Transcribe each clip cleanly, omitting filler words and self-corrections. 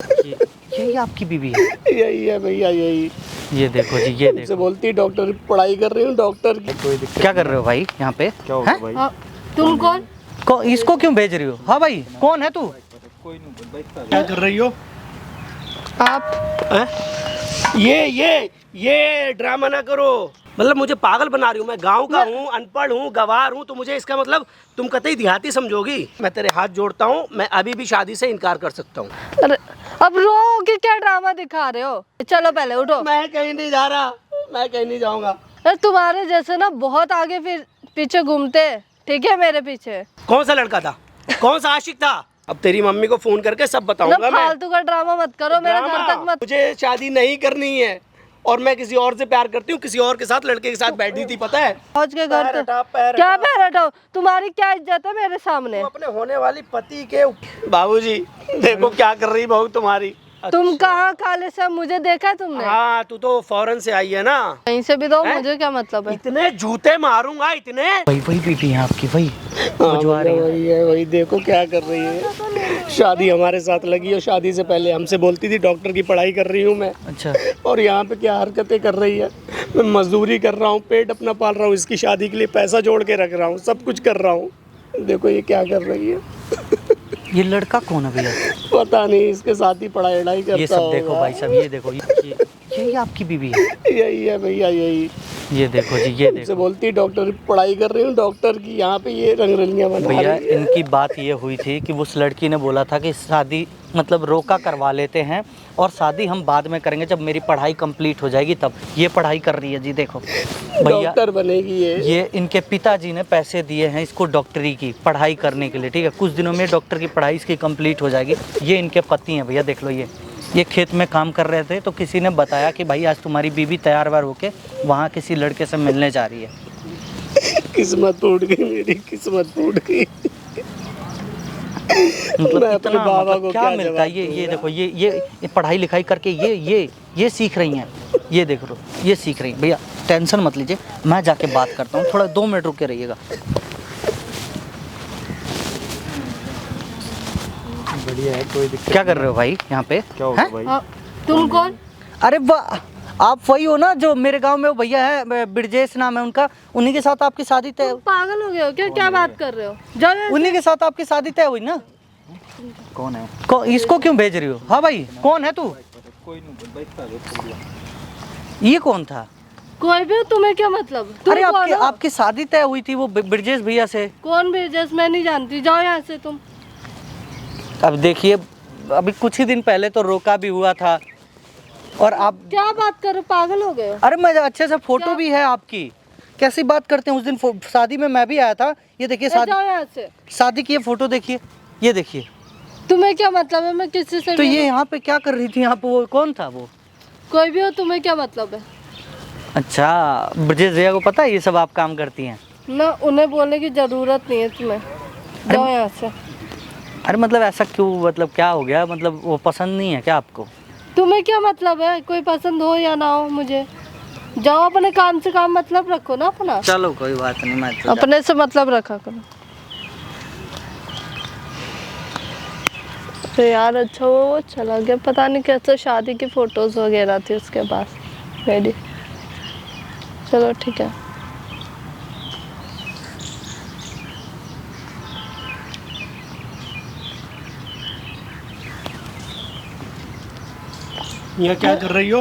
ये यही आपकी बीवी है? यही है भैया, यही। ये देखो जी, ये से देखो। बोलती डॉक्टर पढ़ाई कर रही हूँ, डॉक्टर की। क्या कर रहे हो भाई यहाँ पे? क्या हो हैं? भाई? हाँ, तुम कौन? इसको क्यों भेज रही हो? हाँ भाई, कौन है तू? क्या कर रही हो? आप ये ड्रामा ना करो। मतलब मुझे पागल बना रही हूँ। मैं गांव का हूँ, अनपढ़ हूँ, गवार हूँ, तो मुझे इसका मतलब तुम कतई देहाती समझोगी। मैं तेरे हाथ जोड़ता हूँ, मैं अभी भी शादी से इनकार कर सकता हूँ। अरे अब रो के क्या ड्रामा दिखा रहे हो? चलो पहले उठो। मैं कहीं नहीं जा रहा, मैं कहीं नहीं जाऊँगा। अरे तुम्हारे जैसे ना बहुत आगे फिर पीछे घूमते, ठीक है मेरे पीछे। कौन सा लड़का था? कौन सा आशिक था? अब तेरी मम्मी को फोन करके सब ना बताऊंगा मैं। फालतू का ड्रामा मत करो, मेरे घर ड्रामा? तक मत। मुझे शादी नहीं करनी है और मैं किसी और से प्यार करती हूँ। किसी और के साथ, लड़के के साथ बैठी थी, पता है? पहुंच के घर पैर तो हटा, पैर क्या हटा। पैर हटाओ? तुम्हारी क्या इज्जत है मेरे सामने? तुम अपने होने वाली पति के बाबूजी देखो क्या कर रही बहू तुम्हारी। तुम कहाँ काले से मुझे देखा है तुमने? हाँ, तू तो फौरन से आई है ना। कहीं से भी दो, हैं? मुझे क्या मतलब है? इतने जूते मारूंगा, इतने। वही बीवी है आपकी, वही वो जो आ रही है। वही है, वही देखो क्या कर रही है। शादी हमारे साथ लगी और शादी से पहले हमसे बोलती थी डॉक्टर की पढ़ाई कर रही हूँ मैं। अच्छा, और यहाँ पे क्या हरकतें कर रही है। मैं मजदूरी कर रहा हूँ, पेट अपना पाल रहा हूँ, इसकी शादी के लिए पैसा जोड़ के रख रहा हूँ, सब कुछ कर रहा हूँ। देखो ये क्या कर रही है। ये लड़का कौन है भैया? पता नहीं, इसके साथ ही पढ़ाई वढ़ाई करता ये सब देखो होगा। भाई साहब, ये देखो, यही आपकी बीवी है? यही है भैया, यही। ये देखो जी, ये से देखो। बोलती डॉक्टर पढ़ाई कर रही हूँ, डॉक्टर की। यहाँ पे ये रंगरलियाँ बना भैया रही है। इनकी बात ये हुई थी कि उस लड़की ने बोला था कि शादी मतलब रोका करवा लेते हैं और शादी हम बाद में करेंगे जब मेरी पढ़ाई कंप्लीट हो जाएगी तब। ये पढ़ाई कर रही है जी, देखो भैया। डॉक्टर बनेगी ये। इनके पिताजी ने पैसे दिए हैं इसको डॉक्टरी की पढ़ाई करने के लिए, ठीक है? कुछ दिनों में डॉक्टर की पढ़ाई इसकी कंप्लीट हो जाएगी। ये इनके पति हैं भैया, देख लो। ये खेत में काम कर रहे थे तो किसी ने बताया कि भाई आज तुम्हारी बीवी तैयार वार होके वहाँ किसी लड़के से मिलने जा रही है। किस्मत टूट गई मेरी, किस्मत टूट गई। मतलब मैं अपने इतना बाबा मतलब को क्या मिलता है? ये देखो, ये पढ़ाई लिखाई करके ये सीख रही हैं। ये देख लो, ये सीख रही हैं। भैया टेंशन मत लीजिए, मैं जाके बात करता हूँ, थोड़ा 2 मिनट रुक के रहिएगा। बढ़िया है, कोई दिक्कत। क्या कर रहे हो भाई यहाँ पे? क्या हो हैं? भाई? हाँ, तुम कौन? अरे वाह, आप वही हो ना जो मेरे गांव में वो भैया है, ब्रजेश नाम है उनका, उन्हीं के साथ आपकी शादी तय। तुम पागल हो गए हो क्या? क्या बात कर रहे हो? जाओ यहाँ से। उन्हीं के साथ आपकी शादी तय हुई ना? कौन है? इसको क्यों भेज रही हो? हाँ भाई, कौन है तू? ये कौन था? कोई भी हो, तुम्हें क्या मतलब? तुम अरे कौन हो? आपकी शादी तय हुई थी वो ब्रजेश भैया से। कौन ब्रिजेश? मैं नहीं जानती, जाओ यहाँ से तुम। अब देखिए, अभी कुछ ही दिन पहले तो रोका भी हुआ था और आप। क्या बात कर रहे हो? पागल हो गए हो? अरे मैं अच्छे से फोटो क्या? भी है आपकी, कैसी बात करते हैं? उस दिन शादी में मैं भी आया था। ये देखिए जाओ यहाँ से। शादी की ये फोटो देखिए, ये देखिए। तुम्हें क्या मतलब है? मैं किसी से तो भी- ये यहाँ पे क्या कर रही थी? यहाँ पे वो कौन था वो? कोई भी हो, तुम्हें क्या मतलब है? अच्छा, ब्रजेश भैया को पता है ये सब आप काम करती हैं? ना, उन्हें बोलने की जरूरत नहीं है तुम्हें। जाओ यहाँ से। अरे मतलब ऐसा क्यों? मतलब क्या हो गया? मतलब वो पसंद नहीं है क्या आपको? तुम्हें क्या मतलब है? कोई पसंद हो या ना हो मुझे, जाओ अपने काम से काम मतलब रखो ना अपना। चलो कोई बात नहीं, मैं तो अपने से मतलब रखा करो। तो यार अच्छा वो चला गया, पता नहीं कैसे शादी की फोटोज वगैरह थी उसके पास मेरी। चलो ठीक है। यहाँ क्या कर रही हो?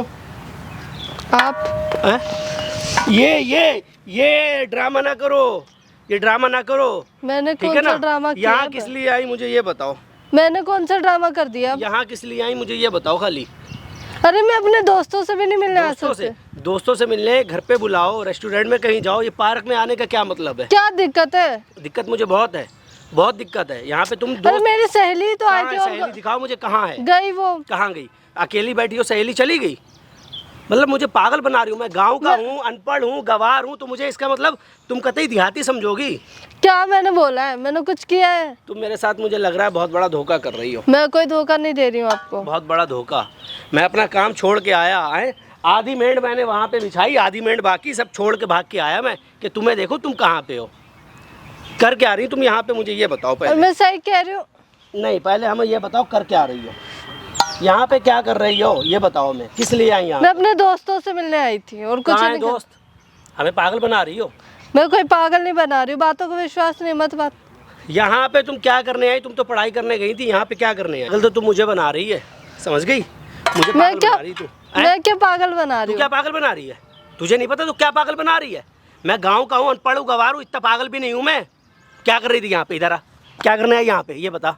आप हैं? ये ड्रामा ना करो, ये ड्रामा ना करो। मैंने ठीक कौन है सा ना? ड्रामा किया? यहाँ किस लिए आई मुझे ये बताओ। मैंने कौन सा ड्रामा कर दिया? यहाँ किस लिए आई मुझे ये बताओ खाली। अरे मैं अपने दोस्तों से भी नहीं मिलने आ सकती। दोस्तों से मिलने घर पे बुलाओ, रेस्टोरेंट में कहीं जाओ, ये पार्क में आने का क्या मतलब है? क्या दिक्कत है? दिक्कत मुझे बहुत है, बहुत दिक्कत है। यहाँ पे तुम अरे दोस्त मेरी सहेली तो आई कहाँ थी है? और सहेली दिखाओ मुझे, कहाँ है? गई वो। कहाँ गई? अकेली बैठी हो, सहेली चली गई? मतलब मुझे पागल बना रही हूँ। मैं गांव का हूँ, अनपढ़ हूँ, गवार हूँ, तो मुझे इसका मतलब तुम कतई देहाती समझोगी। क्या मैंने बोला है? मैंने कुछ किया है? तुम मेरे साथ मुझे लग रहा है बहुत बड़ा धोखा कर रही हो। मैं कोई धोखा नहीं दे रही हूँ आपको। बहुत बड़ा धोखा। मैं अपना काम छोड़ के आया है, आधी मेंढ मैंने वहाँ पे बिछाई, आधी मेंढ बाकी, सब छोड़ के भाग के आया मैं कि तुम्हें देखो तुम कहाँ पे हो, कर क्या रही तुम यहाँ पे, मुझे ये बताओ और पहले। मैं सही कह रही हूँ। नहीं, पहले हमें ये बताओ कर क्या रही हो। यहाँ पे क्या कर रही हो ये बताओ, मैं किस लिए आई यहाँ? मैं अपने दोस्तों से मिलने आई थी और कुछ कहाँ है नहीं कर- दोस्त? हमें पागल बना रही हो? मैं कोई पागल नहीं बना रही हूँ, बातों को विश्वास नहीं मत बात। यहाँ पे तुम क्या करने आई? तुम तो पढ़ाई करने गई थी, यहाँ पे क्या करने आई? पागल तो तुम मुझे बना रही है, समझ गई? मुझे मैं पागल क्या बना रही तू। हैं? मैं क्या पागल बना तू रही क्या हूँ? पागल बना रही है? तुझे नहीं पता तू क्या पागल बना रही है? मैं गाँव का हूँ, अनपढ़ हूँ, गवार हूँ, इतना पागल भी नहीं हूँ मैं। क्या कर रही थी यहाँ पे? इधर आ, क्या करने आई यहाँ पे ये बता।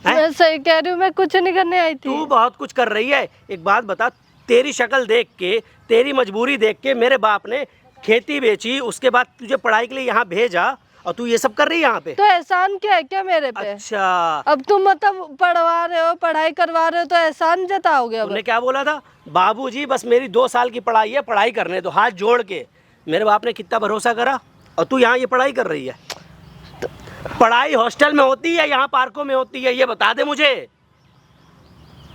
हैं? मैं सही कह रही हूँ, मैं कुछ नहीं करने आई थी। तू बहुत कुछ कर रही है। एक बात बता, तेरी शक्ल देख के, तेरी मजबूरी देख के मेरे बाप ने खेती बेची, उसके बाद तुझे पढ़ाई के लिए यहाँ भेजा और तू ये सब कर रही है यहाँ पे। तो एहसान क्या है क्या मेरे पे? अच्छा, अब तुम मतलब पढ़वा रहे हो, पढ़ाई करवा रहे हो, तो एहसान जताओगे अब? तुमने क्या बोला था? बाबूजी बस मेरी 2 साल की पढ़ाई है, पढ़ाई करने दो, हाथ जोड़ के। मेरे बाप ने कितना भरोसा करा और तू यहाँ ये पढ़ाई कर रही है। पढ़ाई हॉस्टल में होती है, यहाँ पार्कों में होती है, ये बता दे मुझे।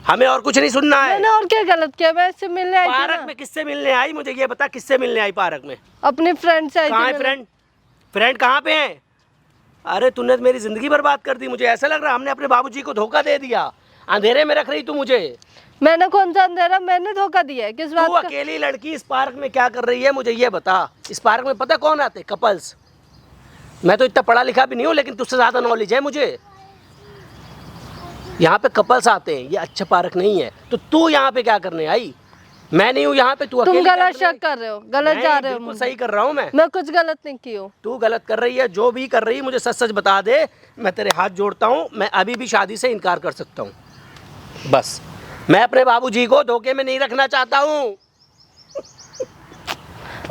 हमें और कुछ नहीं सुनना है। मैंने और क्या गलत किया? मैं इससे मिलने आई थी पार्क ना। में किससे मिलने आई मुझे ये बता, किससे मिलने आई पार्क में? अपनी फ्रेंड से आई थी कहाँ है मिलने। फ्रेंड? फ्रेंड कहाँ पे है? अरे तूने तो मेरी जिंदगी बर्बाद कर दी। मुझे ऐसा लग रहा हमने अपने बाबूजी को धोखा दे दिया। अंधेरे में रख रही तू मुझे। मैंने कौन सा अंधेरा? मैंने धोखा दिया है? किस तू बात का? अकेली लड़की इस पार्क में क्या कर रही है मुझे ये बता। इस पार्क में पता कौन आते? कपल्स। मैं तो इतना पढ़ा लिखा भी नहीं हूँ, लेकिन तुझसे ज़्यादा नॉलेज है मुझे। यहाँ पे कपल्स आते हैं, ये अच्छा पार्क नहीं है। तो तू यहाँ पे क्या करने आई? मैं नहीं हूँ यहाँ पे, तू तुम अकेली क्या गलत करने आई? शक कर रहे हो, गलत नहीं, जा रहे हो। बिल्कुल सही कर रहा हूँ मैं कुछ गलत नहीं की हूँ। तू गलत कर रही है। जो भी कर रही है मुझे सच सच बता दे, मैं तेरे हाथ जोड़ता हूँ। मैं अभी भी शादी से इनकार कर सकता हूँ। बस मैं अपने बाबूजी को धोखे में नहीं रखना चाहता हूँ।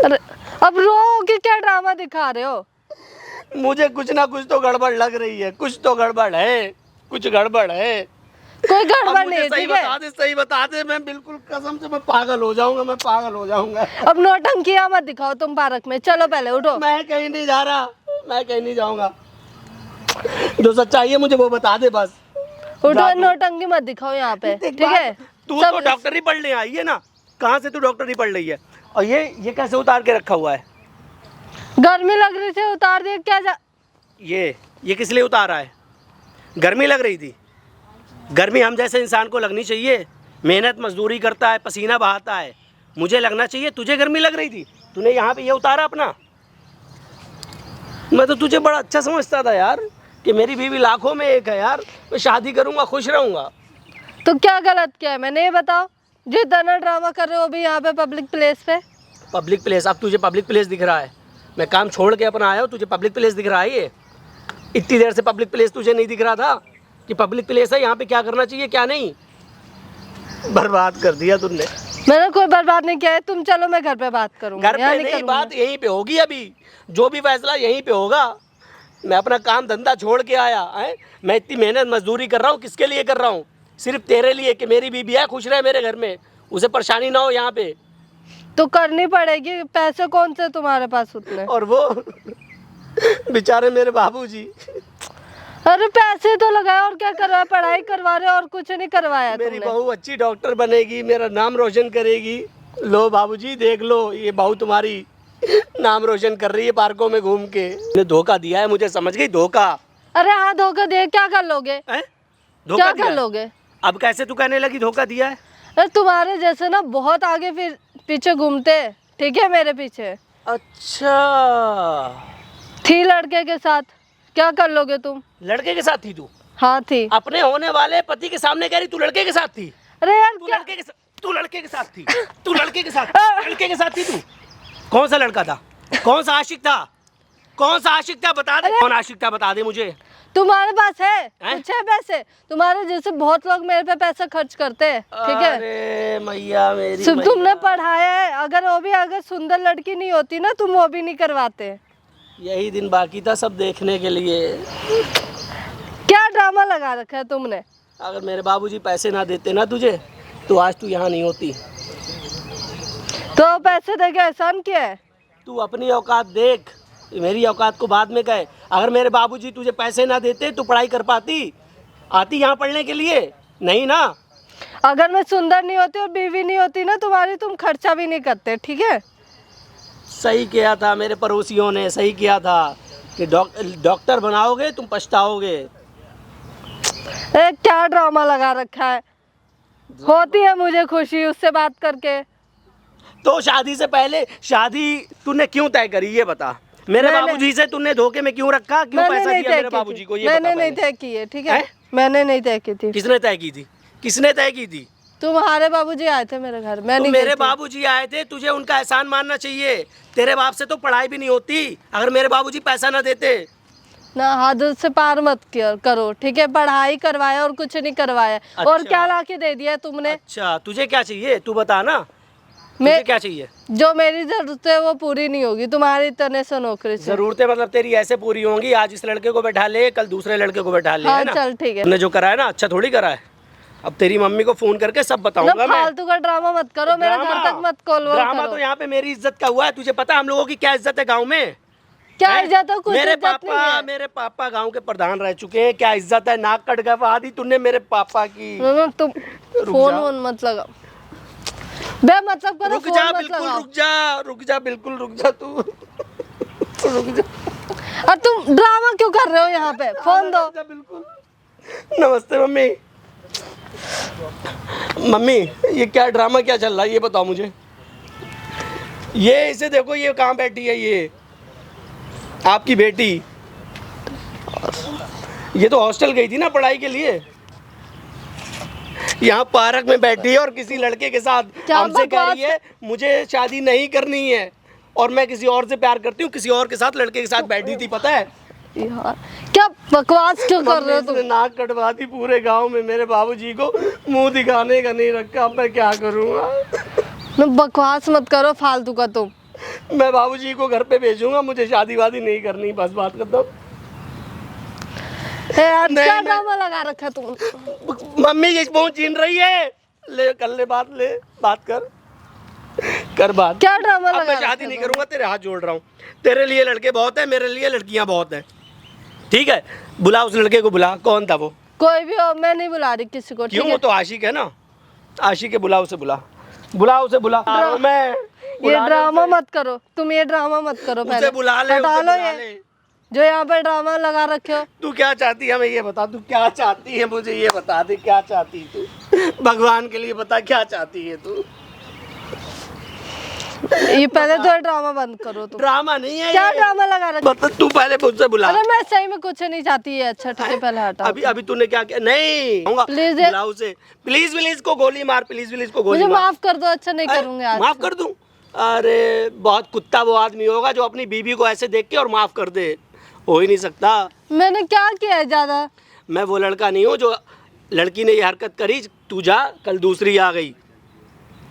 अरे अब रो के क्या ड्रामा दिखा रहे हो? मुझे कुछ ना कुछ तो गड़बड़ लग रही है, कुछ तो गड़बड़ है, कुछ गड़बड़ है। कोई अब गड़बड़ मुझे नहीं, सही ठीक है? बता दे, सही बता दे। मैं बिल्कुल कसम से मैं पागल हो जाऊंगा, मैं पागल हो जाऊंगा। अब नौटंकियां मत दिखाओ तुम पार्क में। चलो पहले उठो। मैं कहीं नहीं जा रहा, मैं कहीं नहीं जाऊंगा। जो सच्चाई है मुझे वो बता दे बस। उठो, जादू। नौटंकी मत दिखाओ यहाँ पे, एक ठीक है? बात, तू तो डॉक्टरी पढ़ने आई है ना? कहाँ से तू डॉक्टरी पढ़ रही है? और ये कैसे उतार के रखा हुआ है? गर्मी लग रही थी, उतार दिया। क्या जा... ये किस लिए उतारा है? गर्मी लग रही थी? गर्मी हम जैसे इंसान को लगनी चाहिए। मेहनत मजदूरी करता है, पसीना बहाता है, मुझे लगना चाहिए। तुझे गर्मी लग रही थी, तूने यहाँ पे ये उतारा अपना। मैं तो तुझे बड़ा अच्छा समझता था यार, कि मेरी बीवी लाखों में एक है यार। मैं शादी करूँगा, खुश रहूँगा। तो क्या गलत किया है मैंने, ये बताओ? जो इतना ड्रामा कर रहे हो अभी यहाँ पे पब्लिक प्लेस पे। Public place? अब तुझे पब्लिक प्लेस दिख रहा है? मैं काम छोड़ के अपना आया हूँ, तुझे पब्लिक प्लेस दिख रहा है? ये इतनी देर से पब्लिक प्लेस तुझे नहीं दिख रहा था कि पब्लिक प्लेस है? यहाँ पे क्या करना चाहिए क्या नहीं, बर्बाद कर दिया तुमने। मैंने कोई बर्बाद नहीं किया है। तुम चलो, मैं घर पे बात करूँगी। घर पे नहीं, बात यहीं पे होगी। अभी जो भी फैसला यहीं पे होगा। मैं अपना काम धंधा छोड़ के आया है। मैं इतनी मेहनत मजदूरी कर रहा हूँ, किसके लिए कर रहा हूँ? सिर्फ तेरे लिए, कि मेरी बीबी है खुश रहे मेरे घर में, उसे परेशानी ना हो यहाँ पे। तो करनी पड़ेगी, पैसे कौन से तुम्हारे पास उतने? और वो बेचारे मेरे बाबूजी, अरे पैसे तो लगाए, और क्या करवाया? पढ़ाई करवा रहे हो और कुछ नहीं करवाया मेरी तुमने। बहू अच्छी डॉक्टर बनेगी, मेरा नाम रोशन करेगी। लो बाबूजी देख लो, ये बहू तुम्हारी नाम रोशन कर रही है पार्कों में घूम के। ने धोखा दिया है मुझे, समझ गई? धोखा। अरे हाँ, धोखा दिया। क्या कर लोगे? हैं? क्या धोखा कर दिया है? लोगे? अब कैसे तू कहने लगी धोखा दिया है? अरे तुम्हारे जैसे ना बहुत आगे फिर पीछे घूमते, ठीक है? मेरे पीछे अच्छा, थी लड़के के साथ। क्या कर लोगे तुम? लड़के के साथ थी तू? हाँ थी। अपने होने वाले पति के सामने कह रही तू लड़के के साथ थी? अरे यार तू क्या? लड़के के साथ, तू लड़के के साथ थी? तू लड़के के साथ, लड़के के साथ थी तू? कौन सा लड़का था? कौन सा आशिक था? कौन सा आशिक था बता दे। कौन आशिक था बता दे मुझे। तुम्हारे पास है हैं? कुछ है पैसे? तुम्हारे जैसे बहुत लोग मेरे पे पैसा खर्च करते हैं, ठीक है? अरे मैया मेरी सिर्फ मैया। तुमने पढ़ाया है। अगर वो भी अगर सुंदर लड़की नहीं होती ना, तुम वो भी नहीं करवाते। यही दिन बाकी था सब देखने के लिए। क्या ड्रामा लगा रखा है तुमने? अगर मेरे बाबूजी पैसे ना देते ना तुझे, तो आज तू यहाँ नहीं होती। तो पैसे दे के एहसान किया है? तू अपनी औकात देख, मेरी औकात को बाद में कहे। अगर मेरे बाबूजी तुझे पैसे ना देते तो पढ़ाई कर पाती? आती यहाँ पढ़ने के लिए? नहीं ना। अगर मैं सुंदर नहीं होती और बीवी नहीं होती ना तुम्हारी, तुम खर्चा भी नहीं करते, ठीक है? सही किया था मेरे पड़ोसियों ने, सही किया था कि डॉक्टर बनाओगे तुम पछताओगे। क्या ड्रामा लगा रखा है? होती है मुझे खुशी उससे बात करके। तो शादी से पहले शादी तूने क्यों तय करी ये बता। मेरे मैंने- बाबूजी से तूने धोखे में क्यों रखा, क्यों मैंने पैसा नहीं दिया तय मेरे की बाबूजी थी। को ये मैंने बता नहीं पहले। तय की है, ठीक है? हैं? मैंने नहीं तय की थी। किसने तय की थी, किसने तय की थी? तुम्हारे बाबूजी आए थे मेरे घर, मैं तो नहीं मेरे गई थी। बाबूजी आए थे, तुझे उनका एहसान मानना चाहिए। तेरे बाप से तो पढ़ाई भी नहीं होती अगर मेरे बाबूजी पैसा ना देते। ना हद से पार मत करो, ठीक है? पढ़ाई करवाया और कुछ नहीं करवाया। और अच्छा। क्या लाके दे दिया तुमने? अच्छा तुझे क्या चाहिए तू बता ना, मैं तुझे क्या चाहिए? जो मेरी जरूरत है वो पूरी नहीं होगी तुम्हारी इतने से नौकरी से। जरूरतें मतलब तेरी ऐसे पूरी होंगी, आज इस लड़के को बैठा ले, कल दूसरे लड़के को बैठा ले, हाँ, है ना? चल ठीक है। तूने जो करा है ना अच्छा थोड़ी करा है। अब तेरी मम्मी को फोन करके सब ना बताऊंगा मैं। फालतू का ड्रामा मत करो, मेरे घर ड्रामा- तक मत कॉल वॉल ड्रामा करो। तो यहाँ पे मेरी इज्जत का हुआ है। तुझे पता है हम लोगों की क्या इज्जत है गाँव में? क्या हैं? इज्जत है? कुछ मेरे इज्जत नहीं है। मेरे पापा गांव के प्रधान रह चुके हैं, क्या इज्जत है? नाक कट गवा दी तूने मेरे पापा की। तुम रुक फोन जा। वोन मत लगाओ बे, मतलब करो, रुक फोन जा मत बिल्कुल, लगाओ। रुक जा बिल्कुल, रुक जा तू। रुक जा। और तुम ड्रामा क्यों कर रहे हो यहाँ पे? फोन दो। रुक जा बिल्कुल। नमस्ते मम्मी। मम्मी ये क्या ड्रामा क्या चल रहा है ये बताओ मुझे। ये इसे देखो, ये कहाँ बैठी है, ये आपकी बेटी। ये तो हॉस्टल गई थी ना पढ़ाई के लिए, यहाँ पार्क में बैठी है और किसी लड़के के साथ क्या हमसे कह बकवास रही है मुझे शादी नहीं करनी है और मैं किसी और से प्यार करती हूँ, किसी और के साथ लड़के के साथ बैठी थी, पता है? यार क्या बकवास क्यों कर रहे हो मम्मी तुम? इसने नाक कटवा दी पूरे गांव में, मेरे बाबूजी को मुंह दिखाने का नहीं रखा। अब मैं क्या करूँगा? ना बकवास मत करो फालतू का तुम। मैं बाबूजी को घर पे भेजूंगा, मुझे शादी वादी नहीं करनी, बस बात खत्म। यार नहीं, क्या मैं- ड्रामा लगा रखा है तुम? मम्मी ये फोन छीन रही है, ले कर ले बात, ले बात कर बात। क्या ड्रामा अब लगा मैं रखा शादी है नहीं तुम? करूंगा, तेरे हाथ जोड़ रहा हूँ। तेरे लिए लड़के बहुत है, मेरे लिए लड़कियां बहुत है, ठीक है? बुला उस लड़के को, बुला। कौन था वो? कोई भी हो, मैं नहीं बुला रही किसी को, ठीक क्यों? है? वो तो आशिक है ना, आशिक है। बुला उसे, बुला उसे, बुला। मैं ये बुला ले ड्रामा उसे। मत करो तुम, ये ड्रामा मत करो। उसे पहले बुला ले, हटा उसे लो बुला ये ले। जो यहाँ पे ड्रामा लगा रखे हो। तू क्या चाहती है हमें ये बता, तू क्या चाहती है मुझे ये बता दे, क्या चाहती तू? भगवान के लिए बता क्या चाहती है तू? ये पहले तो ड्रामा बंद करो तुम। ड्रामा नहीं है क्या ये। ड्रामा लगा रखा? बता, तू पहले मुझसे बुला। अरे मैं सही में कुछ नहीं चाहती है। अच्छा ठीक है, पहले हटाओ। अभी अभी तूने क्या किया? नहीं होगा। प्लीज ये- बुला उसे, प्लीज विलीज को गोली मार, प्लीज विलीज को गोली मुझे मार। माफ कर दो, अच्छा नहीं अरे, करूंगी आज माफ से। कर दूं? अरे बहुत कुत्ता वो आदमी होगा जो अपनी बीवी को ऐसे देख के और माफ कर दे, हो ही नहीं सकता। मैंने क्या किया है ज्यादा? मैं वो लड़का नहीं हूँ जो लड़की ने ये हरकत करी, तू जा, कल दूसरी आ गई।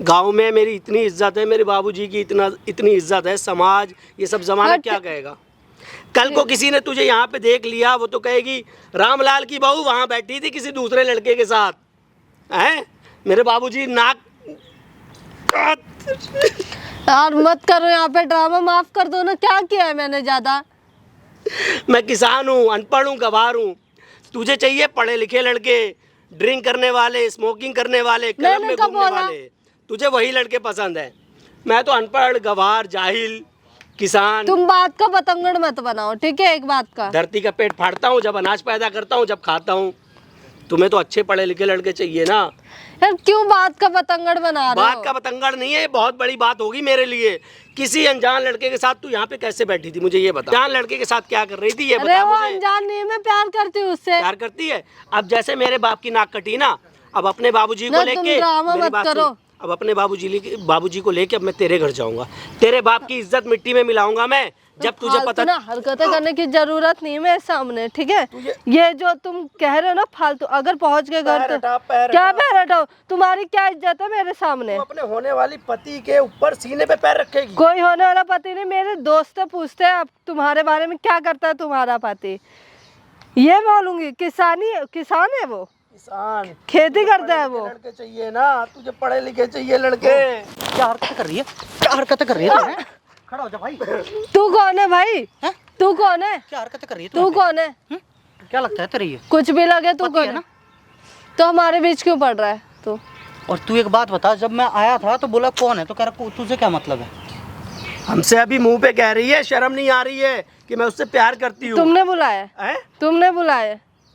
गांव में मेरी इतनी इज्जत है, मेरे बाबूजी की इतनी इज्जत है, समाज ये सब जमाना हट। क्या कहेगा? कल को किसी ने तुझे यहाँ पे देख लिया, वो तो कहेगी रामलाल की बहू वहाँ बैठी थी किसी दूसरे लड़के के साथ, हैं? मेरे बाबूजी नाक यार मत करो यहाँ पे ड्रामा, माफ कर दो ना। क्या किया है मैंने ज्यादा? मैं किसान हूँ, अनपढ़ हूँ, गवार हूँ। तुझे चाहिए पढ़े लिखे लड़के, ड्रिंक करने वाले, स्मोकिंग करने वाले, क्लब मैंने में कब घूमने बोला? वाले, तुझे वही लड़के पसंद है। मैं तो अनपढ़, गवार, जाहिल, किसान, तुम बात का पतंगड़ मत बनाओ, ठीक है? एक बात का धरती का पेट फाड़ता हूँ, जब अनाज पैदा करता हूँ, जब खाता हूँ। तुम्हें तो अच्छे पढ़े लिखे लड़के चाहिए ना। यार क्यों बात का पतंगड़ बना रहे बात हो? का पतंगड़ नहीं है, ये बहुत बड़ी बात होगी मेरे लिए। किसी अनजान लड़के के साथ तू यहाँ पे कैसे बैठी थी, मुझे ये बता। अनजान लड़के के साथ क्या कर रही थी ये अरे बता वो मुझे। अनजान नहीं है, मैं प्यार करती हूँ उससे। प्यार करती है? अब जैसे मेरे बाप की नाक कटी ना, अब अपने बाबूजी को ना, लेके, तुम ड्रामा मेरी मत बात करो। सुन, अब अपने बाबूजी को लेके अब मैं तेरे घर जाऊंगा, तेरे बाप की इज्जत मिट्टी में मिलाऊंगा मैं। जब तुझे फालतू पता ना हरकतें करने की जरूरत नहीं है मेरे सामने, ठीक है? ये जो तुम कह रहे हो ना फालतू, अगर पहुंच गए घर पैर तो हटा, पैर क्या हटा। पैर हटाओ? तुम्हारी क्या इज्जत है मेरे सामने? तू अपने होने वाली पति के ऊपर सीने पे पैर रखेगी? कोई होने वाला पति नहीं, मेरे दोस्त से पूछते हैं अब तुम्हारे बारे में, क्या करता है तुम्हारा पति? ये बोलूंगी, किसान है वो, किसान, खेती करता है वो। लड़के चाहिए ना, तुझे पढ़े लिखे चाहिए लड़के। क्या हरकत कर रही है, क्या हरकत कर रही है तू, हैं? खड़ा हो जा भाई। तू कौन है भाई? हैं? तू कौन है? क्या हरकत कर रही है तू यहाँ कौन है? पे? क्या लगता है तेरे ये? कुछ भी लगे, तू पति कौन है है? ना? तो हमारे बीच क्यों पड़ रहा है तू? और तू एक बात बता, जब मैं आया था तो बोला कौन है, तो कह रहा तुझे क्या मतलब है? हमसे अभी मुंह पे कह रही है, शर्म नहीं आ रही है कि मैं उससे प्यार करती हूँ? तुमने बुलाया? हैं? तुमने बुलाया?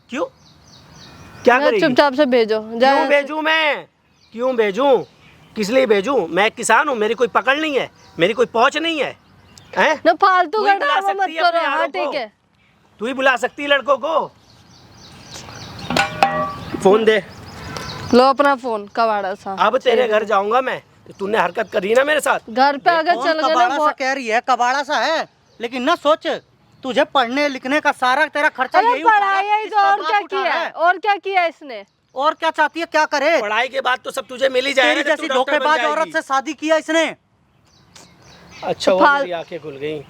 क्यों? क्या मैं करेगी? चुपचाप से भेजो क्यों जाए। भेजूं मैं? क्यों भेजूं? किस लिए भेजूं? मैं किसान हूँ, मेरी कोई पकड़ नहीं है, मेरी कोई पहुँच नहीं है, हैं? ना फालतू तू का ही बुला ड्रामा मत सकती है करो। अपने हाँ यारों ठीक को। है, तू ही बुला सकती है लड़कों को। फोन दे। लो अपना फोन कबाड़ा सा। अब तेरे घर जाऊंगा मैं, तूने हरकत करी ना मेरे साथ। घर पे अगर कौन चल गए ना कबाड़ा सा बहुत। कह रही है, कबाड़ा सा है, लेकिन ना सोच, तुझे पढ़ने लिखने का सारा तेरा खर्चा अरे यही उठा रहा पढ़ाई है, है तो इसका और बाप क्या उठा किया रहा है? और क्या किया है इसने? और क्या चाहती है, क्या करे? पढ़ाई के बाद तो सब तुझे मिल ही जाएगा तेरी जब तू जैसी डॉक्टर बन धोखेबाज जाएगी। औरत से शादी किया इसने। अच्छा तो हुआ फाल- मेरी आंखें खुल गई।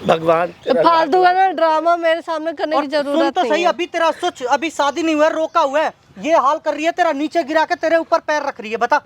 भगवान तेरा फालतू का ना ड्रामा मेरे सामने करने और की सुन जरूरत तो नहीं सही, है। अभी तेरा सोच, अभी शादी नहीं हुआ है, रोका हुआ है, ये हाल कर रही है तेरा, नीचे गिरा के तेरे ऊपर पैर रख रही है। बता,